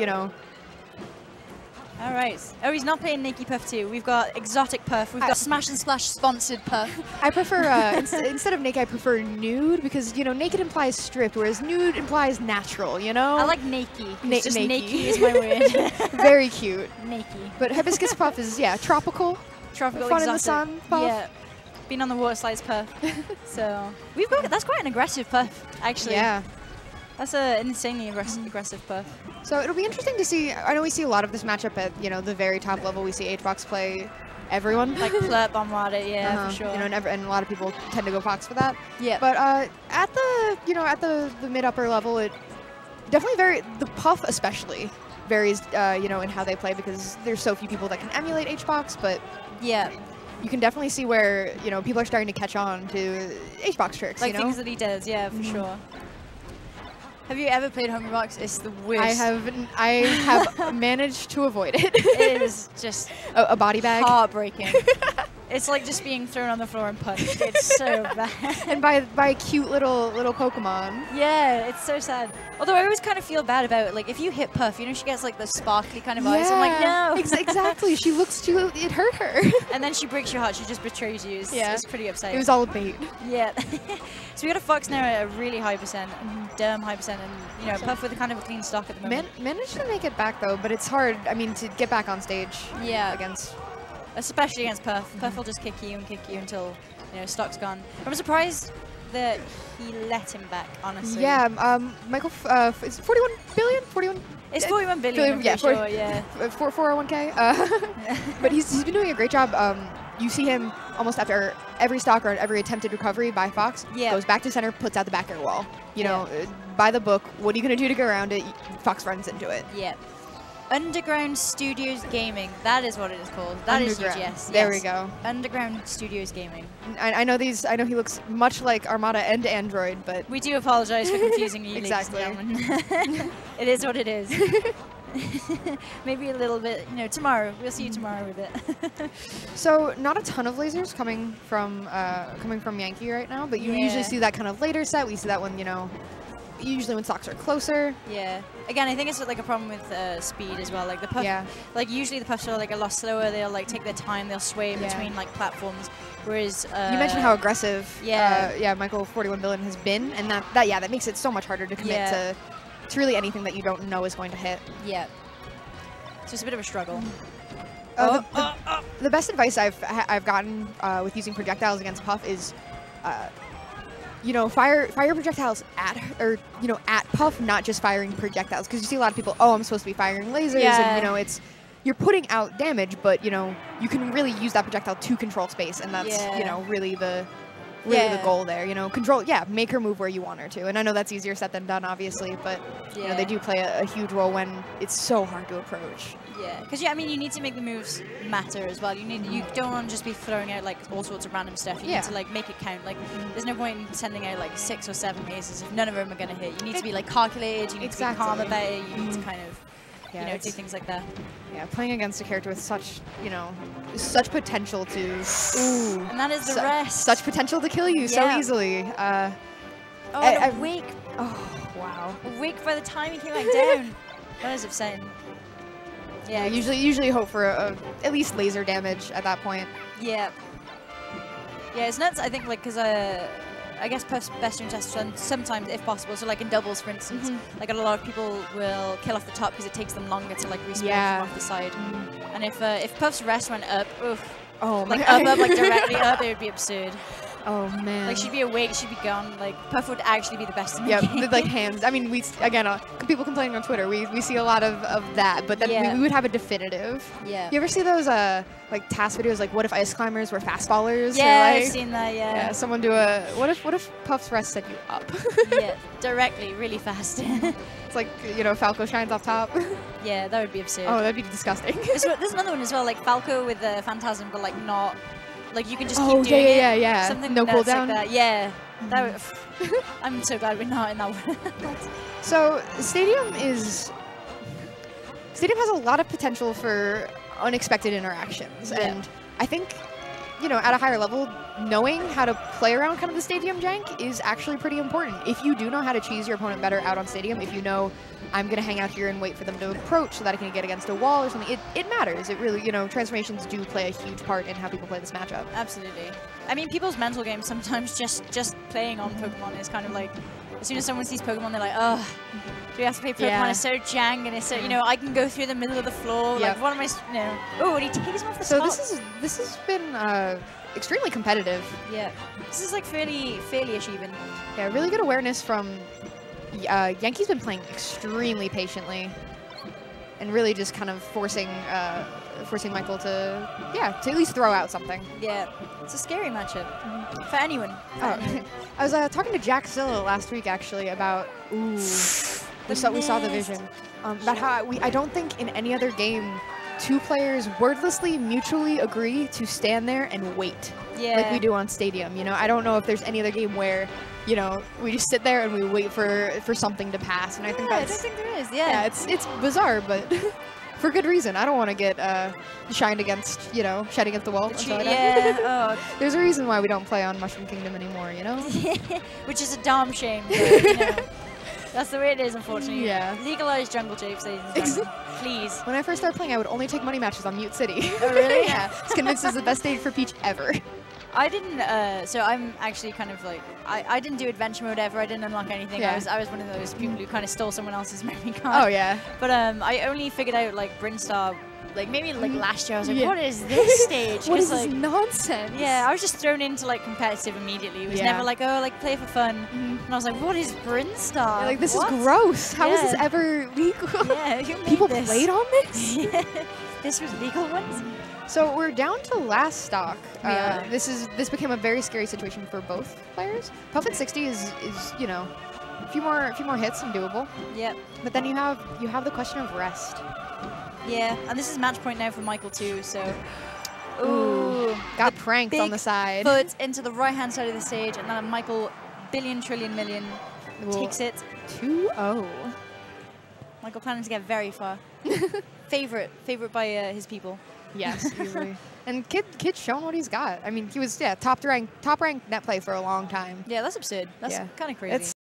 you know. All right. Oh, he's not playing Naked Puff too. We've got Exotic Puff. We've got Smash and Splash sponsored Puff. I prefer, instead of naked, I prefer nude because, you know, naked implies stripped, whereas nude implies natural, you know? I like Naked. Just Naked. Naked is my word. Very cute. Naked. But Hibiscus Puff is, yeah, tropical. Tropical Fun exotic. in the sun Puff. Yeah. Been on the water slides Puff. So we've got, that's quite an aggressive Puff, actually. Yeah. That's an insanely aggressive Puff. So it'll be interesting to see. I know we see a lot of this matchup at, you know, the very top level. We see HBox play everyone. Like Plurt, Bombada, yeah, for sure. You know, and a lot of people tend to go Fox for that. Yeah. But at the, you know, at the mid-upper level, it definitely the Puff especially varies, you know, in how they play because there's so few people that can emulate HBox, but yeah. You can definitely see where, you know, people are starting to catch on to HBox tricks, like you know? things that he does, yeah, for sure. Have you ever played Hungrybox? It's the worst. I have managed to avoid it. It is just a body bag. Heartbreaking. It's like just being thrown on the floor and punched. It's so bad. And by cute little Pokemon. Yeah, it's so sad. Although I always kind of feel bad about it. Like if you hit Puff, you know she gets like the sparkly kind of eyes. I'm like, no. Exactly. It hurt her. And then she breaks your heart. She just betrays you. It's pretty upsetting. It was all a bait. Yeah. So we got a Fox now at a really high percent, damn high percent, and you know Puff with a kind of a clean stock at the moment. Managed to make it back though, but it's hard. I mean, to get back on stage. Yeah. Against. Especially against Puff. Puff will just kick you until, you know, stock's gone. I'm surprised that he let him back, honestly. Yeah, Michael, it's 41 billion? 41? It's 41 billion, yeah, sure, yeah. 401k. But he's been doing a great job. You see him almost after every stock or every attempted recovery by Fox, goes back to center, puts out the back air wall. You know, by the book, what are you going to do to go around it? Fox runs into it. Yeah. Underground Studios Gaming. That is what it is called. That is UGS. There we go. Underground Studios Gaming. I know these. I know he looks much like Armada and Android, but we do apologize for confusing you. Exactly. It is what it is. Maybe a little bit. You know, tomorrow we'll see you tomorrow with it. So not a ton of lasers coming from Yankee right now, but you usually see that kind of later set. We see that one, you know. Usually when stocks are closer. Yeah. Again, I think it's like a problem with speed as well. Like the Puff, like usually the Puffs are like a lot slower. They'll like take their time. They'll sway in between like platforms. Whereas you mentioned how aggressive, Michael 41 billion has been, and that makes it so much harder to commit to really anything that you don't know is going to hit. Yeah. It's just a bit of a struggle. The best advice I've gotten with using projectiles against Puff is. You know, fire projectiles at Puff, not just firing projectiles. Because you see a lot of people, I'm supposed to be firing lasers, and you know, you're putting out damage, but you know, you can really use that projectile to control space, and that's you know, really the goal there. You know, make her move where you want her to. And I know that's easier said than done, obviously, but you know, they do play a huge role when it's so hard to approach. Yeah, because I mean, you need to make the moves matter as well. You don't want to just be throwing out like all sorts of random stuff. You need to like make it count. Like, there's no point in sending out like 6 or 7 lasers if none of them are gonna hit. You need to be like calculated. You need to be calm about it. You need to kind of, you know, do things like that. Yeah, playing against a character with such, you know, such potential to, and that is the rest. Such potential to kill you so easily. A wake. Oh, wow. A wake by the time he came back down. That is upsetting. Yeah, usually hope for at least laser damage at that point. Yeah. Yeah, it's nuts. I think like because I guess Puff's best interest sometimes, if possible. So like in doubles, for instance, like a lot of people will kill off the top because it takes them longer to like respawn from off the side. And if Puff's rest went up, like directly up, it would be absurd. Oh man! Like she'd be awake, she'd be gone. Like Puff would actually be the best in the game. Like hands. I mean, people complaining on Twitter. We see a lot of that, but then we would have a definitive. Yeah. You ever see those like task videos like what if ice climbers were fastballers? Yeah, or, like, I've seen that. Yeah. Someone do a what if Puff's rest set you up? Yeah, directly, really fast. It's like, you know, Falco shines off top. Yeah, that would be absurd. Oh, that'd be disgusting. There's another one as well, like Falco with the Phantasm, but like not. Like you can just keep doing it. Yeah. Something no cooldown. Like that. Yeah. That I'm so glad we're not in that one. So Stadium has a lot of potential for unexpected interactions, and I think you know, at a higher level, knowing how to play around kind of the stadium jank is actually pretty important. If you do know how to cheese your opponent better out on stadium, if you know I'm going to hang out here and wait for them to approach so that I can get against a wall or something, it matters. It really, you know, transformations do play a huge part in how people play this matchup. Absolutely. I mean, people's mental games sometimes just playing on Pokemon is kind of like, as soon as someone sees Pokemon, they're like, oh, do we have to play Pokemon? Yeah. It's so jank, and it's so, you know, I can go through the middle of the floor. Yep. Like, what am I, you know? Oh, and he takes him off the So top. this has been extremely competitive. Yeah. This is like fairly-ish even. Yeah, really good awareness from Yankee's been playing extremely patiently and really just kind of forcing Michael to at least throw out something. Yeah. It's a scary matchup for anyone. Oh, I was talking to Jack Zilla last week actually about we saw the vision about how I don't think in any other game two players wordlessly mutually agree to stand there and wait like we do on Stadium. You know, I don't know if there's any other game where, you know, we just sit there and we wait for something to pass, and I think that's, I don't think there is. yeah, it's bizarre, but for good reason. I don't want to get shined against, you know, shied against the wall. Yeah. There's a reason why we don't play on Mushroom Kingdom anymore, you know? Which is a damn shame. But, you know, that's the way it is, unfortunately. Yeah. Legalize Jungle Japes, ladies and gentlemen. Please. When I first started playing, I would only take money matches on Mute City. Oh, really? Yeah. I was convinced it's the best stage for Peach ever. I didn't, so I'm actually kind of like, I didn't do adventure mode ever. I didn't unlock anything. Yeah. I was one of those people who kind of stole someone else's memory card. Oh, yeah. But I only figured out like Brinstar, like maybe like last year. I was like, Yeah. what is this stage? What is 'Cause, this like, nonsense? yeah, I was just thrown into like competitive immediately. It was Yeah. never like, oh, like play for fun. And I was like, what is Brinstar? Yeah, like, this What? is gross. How is this Yeah. ever legal? Yeah, who made People this? played on this? Yeah. This was legal once? So we're down to last stock. We are. This became a very scary situation for both players. Puff at 60 is you know, a few more hits and doable. Yep. But then you have the question of rest. Yeah, and this is match point now for Michael too, so... Ooh. Got pranked on big the side. Foot into the right-hand side of the stage, and then Michael billion Well, takes it. 2-0. Michael planning to get very far. Favorite by his people. Yes, easily. And Kid's shown what he's got. I mean, he was top ranked net play for a long time. Yeah, that's absurd. That's Yeah. kind of crazy.